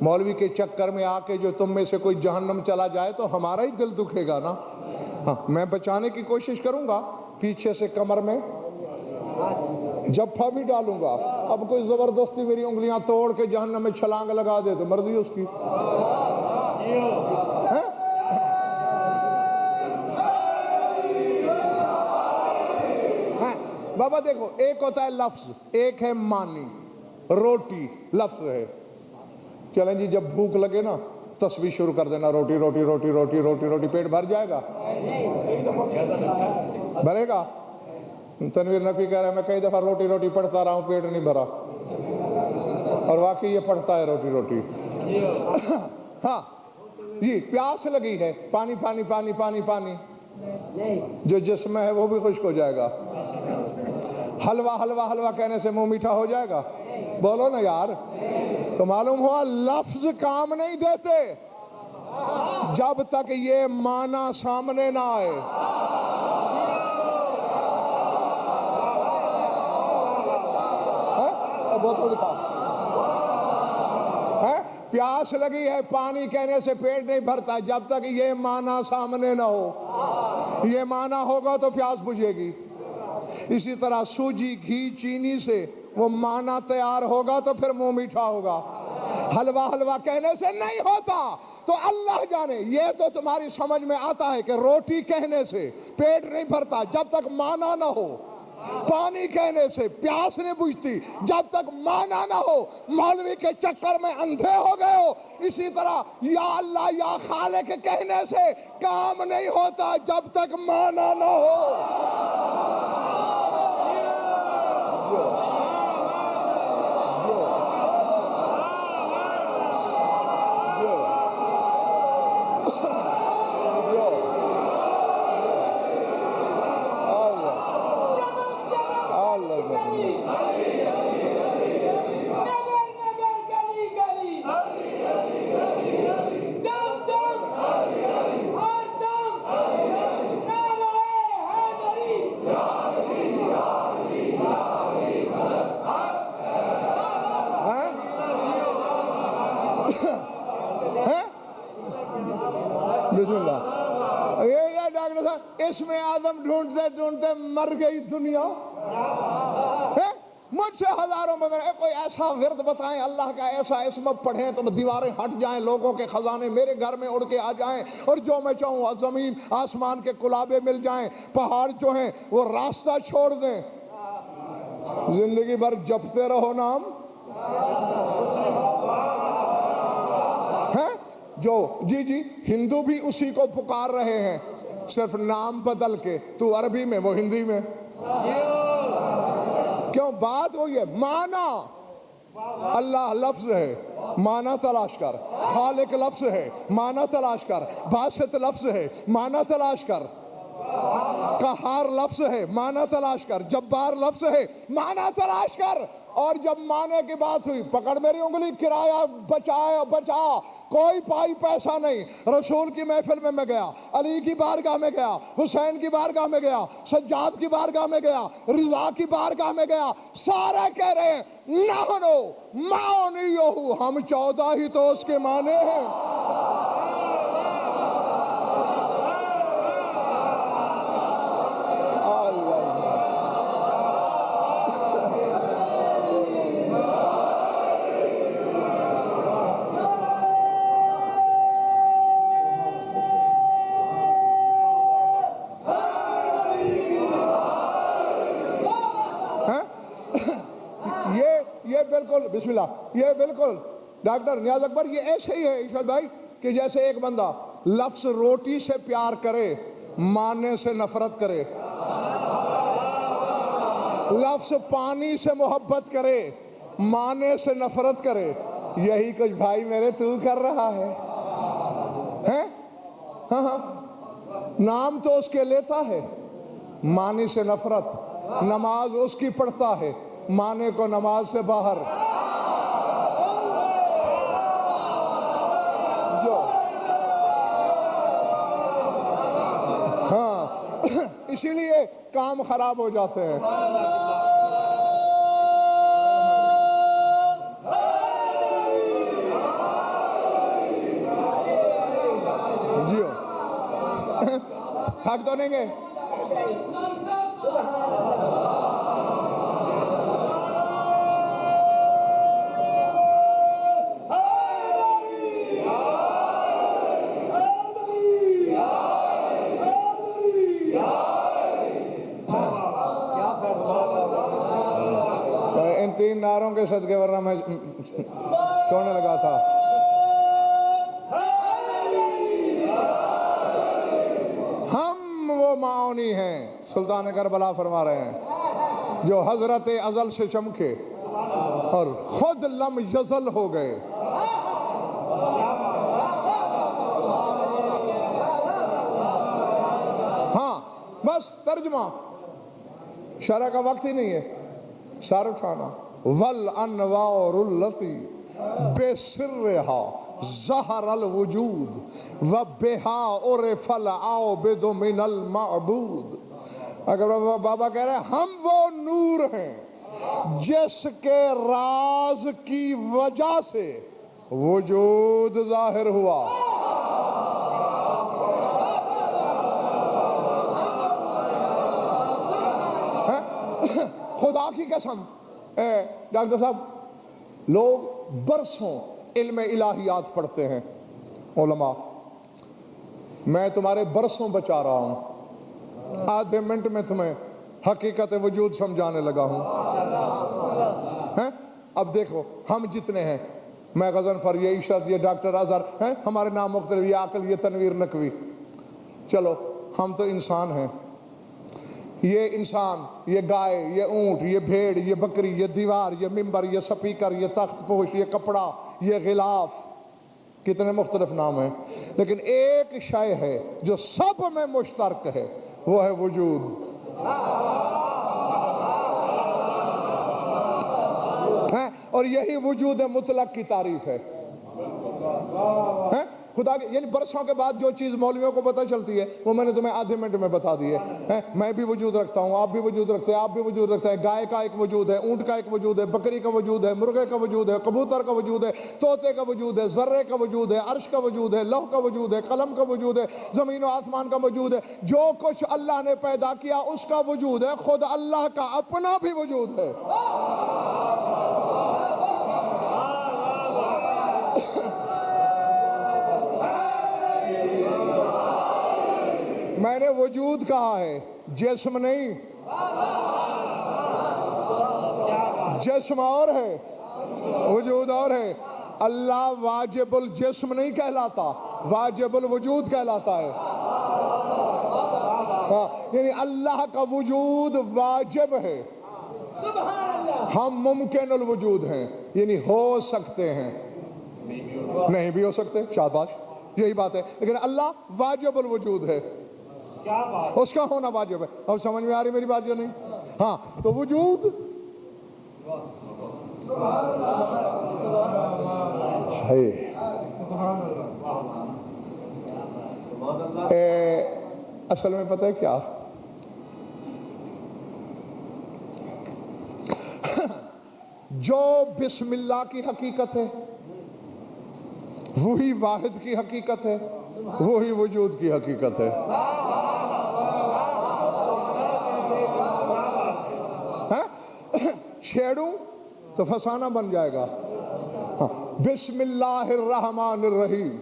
مولوی کے چکر میں آ کے جو تم میں سے کوئی جہنم چلا جائے تو ہمارا ہی دل دکھے گا نا۔ ہاں، میں بچانے کی کوشش کروں گا، پیچھے سے کمر میں جفا بھی ڈالوں گا۔ اب کوئی زبردستی میری انگلیاں توڑ کے جہنم میں چھلانگ لگا دے تو مرضی اس کی۔ بابا دیکھو، ایک ہوتا ہے لفظ، ایک ہے معنی۔ روٹی لفظ ہے، چلیں جی جب بھوک لگے نا تسبیح شروع کر دینا، روٹی روٹی روٹی روٹی روٹی روٹی، پیٹ بھر جائے گا؟ بھرے گا؟ تنویر نفی کہہ رہا ہے میں کئی دفعہ روٹی روٹی پڑھتا رہا ہوں، پیٹ نہیں بھرا، اور واقعی یہ پڑھتا ہے روٹی روٹی۔ ہاں جی، پیاس لگی ہے، پانی پانی پانی پانی پانی، جو جسم میں ہے وہ بھی خشک ہو جائے گا۔ حلوہ حلوہ حلوہ کہنے سے منہ میٹھا ہو جائے گا؟ بولو نا یار۔ تو معلوم ہوا لفظ کام نہیں دیتے جب تک یہ معنی سامنے نہ آئے۔ بوتل دکھا۔ پیاس لگی ہے، پانی کہنے سے پیٹ نہیں بھرتا جب تک یہ معنی سامنے نہ ہو۔ یہ معنی ہوگا تو پیاس بجھے گی۔ اسی طرح سوجی، گھی، چینی سے وہ معنی تیار ہوگا تو پھر منہ میٹھا ہوگا۔ حلوہ حلوہ کہنے سے نہیں ہوتا۔ تو اللہ جانے، یہ تو تمہاری سمجھ میں آتا ہے کہ روٹی کہنے سے پیٹ نہیں بھرتا جب تک معنی نہ ہو، پانی کہنے سے پیاس نہیں بجھتی جب تک معنی نہ ہو۔ مولوی کے چکر میں اندھے ہو گئے ہو۔ اسی طرح یا اللہ یا خالق کہنے سے کام نہیں ہوتا جب تک معنی نہ ہو۔ بسم اللہ۔ یہ ڈاکٹر صاحب اسم اعظم ڈھونڈتے ڈھونڈتے مر گئی دنیا۔ مجھ سے ہزاروں مگر کوئی ایسا ورد بتائیں اللہ کا، ایسا اسم پڑھیں تو دیواریں ہٹ جائیں، لوگوں کے خزانے میرے گھر میں اڑ کے آ جائیں، اور جو میں چاہوں زمین آسمان کے کلابے مل جائیں، پہاڑ جو ہیں وہ راستہ چھوڑ دیں، زندگی بھر جپتے رہو نام۔ جو جی ہندو بھی اسی کو پکار رہے ہیں، صرف نام بدل کے، تو عربی میں وہ ہندی میں۔ کیوں؟ بات وہی ہے، معنی اللہ لفظ ہے، معنی تلاش کر، خالق لفظ ہے، معنی تلاش کر، باسط لفظ ہے، معنی تلاش کر، قہار لفظ ہے، معنی تلاش کر، جبار لفظ ہے، معنی تلاش کر۔ اور جب معنی کی بات ہوئی، پکڑ میری انگلی، کرایہ بچا، کوئی پائی پیسہ نہیں۔ رسول کی محفل میں گیا، علی کی بارگاہ میں گیا، حسین کی بارگاہ میں گیا، سجاد کی بارگاہ میں گیا، رضا کی بارگاہ میں گیا، سارے کہہ رہے ہیں نحنو معونیہو، ہم 14 ہی تو اس کے معنی ہیں۔ یہ بالکل بسم اللہ، یہ بالکل ڈاکٹر نیاز اکبر، یہ ایسے ہی ہے عشرت بھائی کہ جیسے ایک بندہ لفظ روٹی سے پیار کرے، معنی سے نفرت کرے، لفظ پانی سے محبت کرے، معنی سے نفرت کرے، یہی کچھ بھائی میرے تو کر رہا ہے۔ ہاں نام تو اس کے لیتا ہے، معنی سے نفرت، نماز اس کی پڑھتا ہے، معنی کو نماز سے باہر۔ ہاں اسی لیے کام خراب ہو جاتے ہیں۔ جیو تھک تو نہیں گئے؟ ان 3 نعروں کے صدقے ورنہ میں چھوڑنے لگا تھا۔ ہم وہ معاونی ہیں، سلطان کربلا فرما رہے ہیں، جو حضرت ازل سے چمکے اور خود لم یزل ہو گئے۔ ہاں بس ترجمہ، شرح کا وقت ہی نہیں ہے، سار اٹھانا۔ والانوار التی بسرہا ظہر الوجود وبہا عرف العابد من المعبود۔ اگر بابا کہہ رہے ہیں ہم وہ نور ہیں جس کے راز کی وجہ سے وجود ظاہر ہوا۔ خدا کی قسم ڈاکٹر صاحب، لوگ برسوں علم الہیات پڑھتے ہیں علماء، میں تمہارے برسوں بچا رہا ہوں، آدھے منٹ میں تمہیں حقیقت وجود سمجھانے لگا ہوں۔ اب دیکھو ہم جتنے ہیں، میں غضنفر، یہ عشرت، یہ ڈاکٹر اظہر، ہمارے نام مختلف، یہ عقل، یہ تنویر نقوی، چلو ہم تو انسان ہیں۔ یہ انسان، یہ گائے، یہ اونٹ، یہ بھیڑ، یہ بکری، یہ دیوار، یہ ممبر، یہ سپیکر، یہ تخت پوش، یہ کپڑا، یہ غلاف، کتنے مختلف نام ہیں، لیکن ایک شے ہے جو سب میں مشترک ہے، وہ ہے وجود۔ اور یہی وجود مطلق کی تعریف ہے۔ خدا کے یعنی برسوں کے بعد جو چیز مولویوں کو پتہ چلتی ہے وہ میں نے تمہیں آدھے منٹ میں بتا دی ہے۔ میں بھی وجود رکھتا ہوں، آپ بھی وجود رکھتے ہیں، آپ بھی وجود رکھتے ہیں۔ گائے کا ایک وجود ہے، اونٹ کا ایک وجود ہے، بکری کا وجود ہے، مرغے کا وجود ہے، کبوتر کا وجود ہے، طوطے کا وجود ہے، ذرے کا وجود ہے، عرش کا وجود ہے، لوح کا وجود ہے، قلم کا وجود ہے، زمین و آسمان کا وجود ہے۔ جو کچھ اللہ نے پیدا کیا اس کا وجود ہے، خود اللہ کا اپنا بھی وجود ہے۔ میں نے وجود کہا ہے، جسم نہیں۔ جسم اور ہے، وجود اور ہے۔ اللہ واجب الجسم نہیں کہلاتا، واجب الوجود کہلاتا ہے۔ یعنی اللہ کا وجود واجب ہے، ہم ممکن الوجود ہیں، یعنی ہو سکتے ہیں، نہیں بھی ہو سکتے، شاباش، یہی بات ہے، لیکن اللہ واجب الوجود ہے، اس کا ہونا واجب ہے۔ اب سمجھ میں آ رہی میری بات یا نہیں؟ ہاں تو وجود ہے۔ اصل میں پتہ ہے کیا، جو بسم اللہ کی حقیقت ہے وہی واحد کی حقیقت ہے، وہی وجود کی حقیقت ہے۔ چھیڑوں تو فسانہ بن جائے گا۔ بسم اللہ الرحمن الرحیم،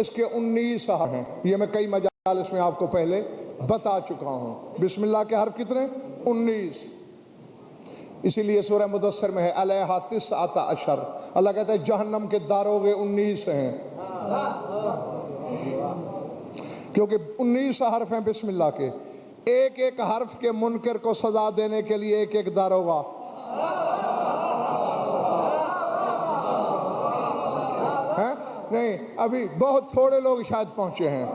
اس کے 19 حرف ہیں، یہ میں کئی مجالس میں آپ کو پہلے بتا چکا ہوں۔ بسم اللہ کے حرف کتنے؟ 19۔ اسی لیے سورہ مدثر میں ہے علیہا 19، اللہ کہتا ہے جہنم کے داروغے 19 ہیں، کیونکہ 19 حرف ہیں بسم اللہ کے۔ ایک ایک حرف کے منکر کو سزا دینے کے لیے ایک ایک داروغہ۔ نہیں ابھی بہت تھوڑے لوگ شاید پہنچے ہیں۔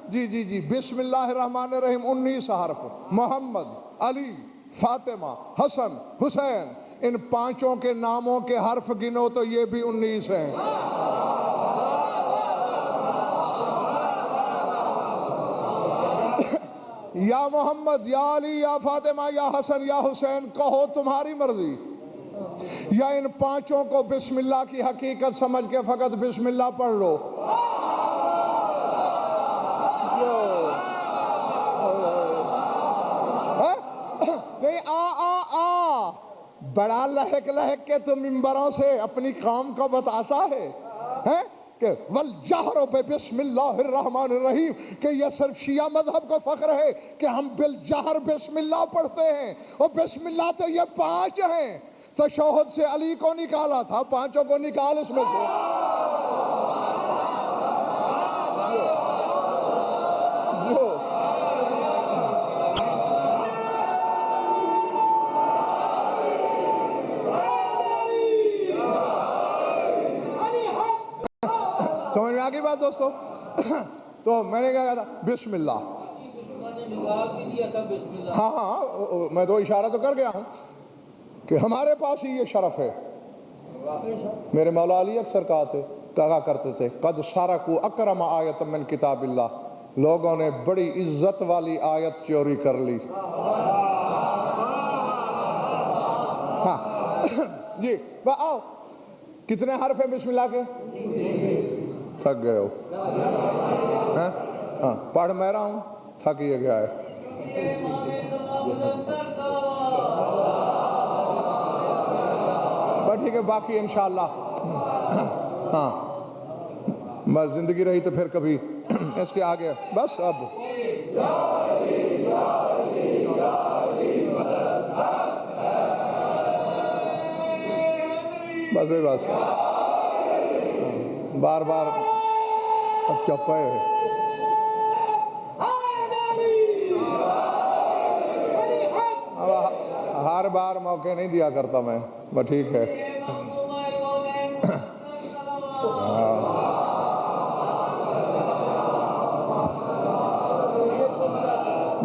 جی بسم اللہ الرحمن الرحیم 19 حرف، محمد، علی، فاطمہ، حسن، حسین، ان پانچوں کے ناموں کے حرف گنو تو یہ بھی 19 ہیں۔ یا محمد، یا علی، یا فاطمہ، یا حسن، یا حسین، کہو تمہاری مرضی، یا ان پانچوں کو بسم اللہ کی حقیقت سمجھ کے فقط بسم اللہ پڑھ لو۔ نہیں آ بڑا لہک لہک کے تو ممبروں سے اپنی قوم کو بتاتا ہے کہ والجہر بسم اللہ الرحمن الرحیم، کہ یہ صرف شیعہ مذہب کو فخر ہے کہ ہم بالجہر بسم اللہ پڑھتے ہیں، اور بسم اللہ تو یہ 5 ہیں، تشہد سے علی کو نکالا تھا، 5 کو نکال اس میں سے۔ سمجھ میں آ گئی بات دوستو؟ تو میں نے کہا تھا بسم اللہ، ہاں ہاں میں تو اشارہ تو کر گیا ہوں کہ ہمارے پاس ہی یہ شرف ہے۔ میرے مولا علی اکثر کہا کرتے تھے قد سرقوا اکرم آیت من کتاب اللہ، لوگوں نے بڑی عزت والی آیت چوری کر لی۔ ہاں جی آؤ، کتنے حرف ہیں بسم اللہ کے؟ تھک گئے ہو؟ ہاں پڑھ میں رہا ہوں، تھک یہ گیا ہے۔ بس ٹھیک ہے، باقی انشاءاللہ ہاں بس زندگی رہی تو پھر کبھی اس کے آگے بس اب بس بس بار بار اب چپے ہر بار موقع نہیں دیا کرتا میں، بس ٹھیک ہے۔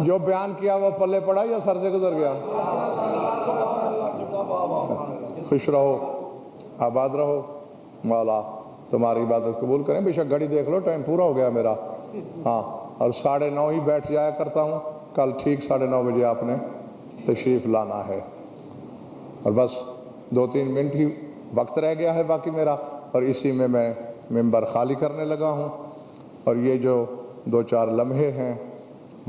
جو بیان کیا وہ پلے پڑا یا سر سے گزر گیا؟ خوش رہو، آباد رہو، مولا تمہاری عبادت قبول کریں۔ بے شک گھڑی دیکھ لو، ٹائم پورا ہو گیا میرا، ہاں، اور 9:30 ہی بیٹھ جایا کرتا ہوں، کل ٹھیک 9:30 بجے آپ نے تشریف لانا ہے، اور بس 2-3 منٹ ہی وقت رہ گیا ہے باقی میرا، اور اسی میں ممبر خالی کرنے لگا ہوں، اور یہ جو 2-4 لمحے ہیں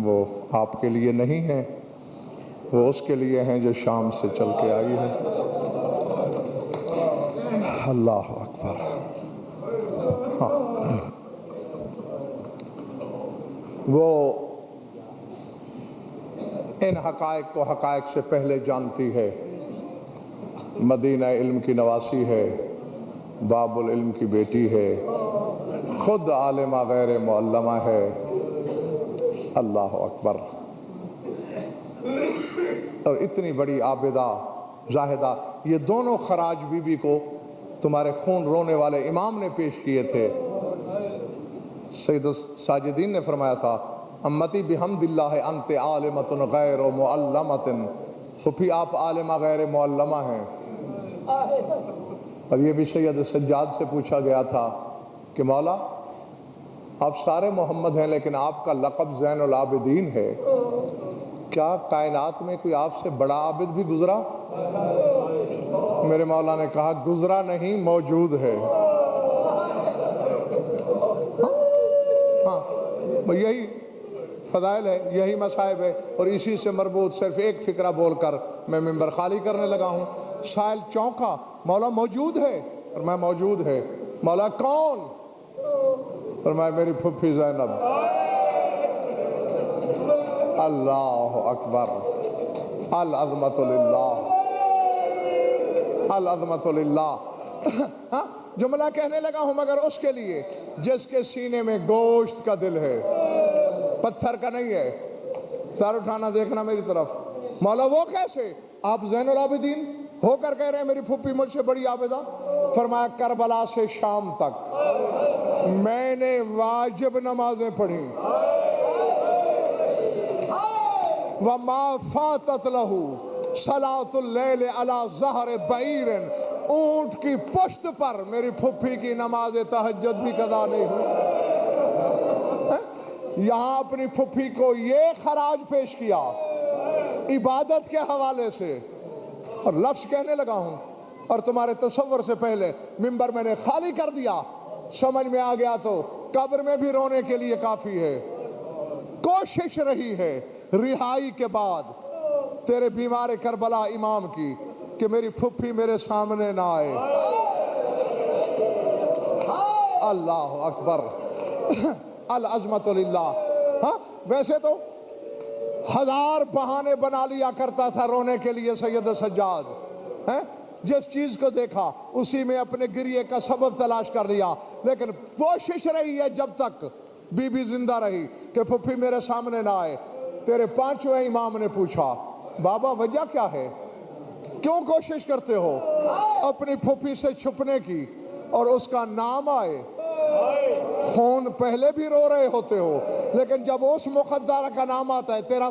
وہ آپ کے لیے نہیں ہیں، وہ اس کے لیے ہیں جو شام سے چل کے آئی ہے۔ اللہ اکبر۔ ہاں وہ ان حقائق کو حقائق سے پہلے جانتی ہے، مدینہ علم کی نواسی ہے، باب العلم کی بیٹی ہے، خود عالمہ غیر معلمہ ہے۔ اللہ اکبر۔ اور اتنی بڑی عابدہ زاہدہ، یہ دونوں خراج بی بی کو تمہارے خون رونے والے امام نے پیش کیے تھے۔ سید الساجدین نے فرمایا تھا امتی بحمد اللہ انت عالمۃ غیر معلمۃ، پھپھی آپ عالمہ غیر معلمہ ہیں۔ اور یہ بھی سید سجاد سے پوچھا گیا تھا کہ مولا آپ سارے محمد ہیں لیکن آپ کا لقب زین العابدین ہے، کیا کائنات میں کوئی آپ سے بڑا عابد بھی گزرا؟ میرے مولا نے کہا گزرا نہیں، موجود ہے۔ ہاں یہی فضائل ہے، یہی مصائب ہے، اور اسی سے مربوط صرف ایک فکرہ بول کر میں ممبر خالی کرنے لگا ہوں۔ سائل چونکا، مولا موجود ہے؟ اور میں موجود ہے۔ مولا کون؟ فرمایا میری پھپھی زینب۔ اللہ اکبر۔ العظمت للہ، العظمت للہ۔ جملہ کہنے لگا ہوں مگر اس کے لیے جس کے سینے میں گوشت کا دل ہے، پتھر کا نہیں ہے۔ سر اٹھانا دیکھنا میری طرف۔ مولا وہ کیسے؟ آپ زین العابدین ہو کر کہہ رہے ہیں میری پھپھی مجھ سے بڑی عابدہ؟ فرمایا کربلا سے شام تک میں نے واجب نمازیں پڑھی، وَمَا فَاتَتْ لَهُ صَلَاةُ اللَّيْلِ عَلَى ظَهْرِ بَعِيرٍ، اونٹ کی پشت پر میری پھپھی کی نماز تہجد بھی قضا نہیں ہوئی۔ یہاں اپنی پھپھی کو یہ خراج پیش کیا عبادت کے حوالے سے، اور لفظ کہنے لگا ہوں، اور تمہارے تصور سے پہلے ممبر میں نے خالی کر دیا۔ سمجھ میں آ گیا تو قبر میں بھی رونے کے لیے کافی ہے۔ کوشش رہی ہے رہائی کے بعد تیرے بیمار کربلا امام کی کہ میری پھپھی میرے سامنے نہ آئے۔ اللہ اکبر۔ العظمت للہ۔ ہاں ویسے تو 1000 بہانے بنا لیا کرتا تھا رونے کے لیے سید سجاد، جس چیز کو دیکھا اسی میں اپنے گریے کا سبب تلاش کر لیا، لیکن کوشش رہی ہے جب تک بی بی زندہ رہی کہ پھپھی میرے سامنے نہ آئے۔ تیرے 5ویں امام نے پوچھا بابا وجہ کیا ہے، کیوں کوشش کرتے ہو اپنی پھپھی سے چھپنے کی اور اس کا نام آئے؟ خون پہلے بھی رو رہے ہوتے ہو، لیکن جب اس مقدر کا نام آتا ہے تیرا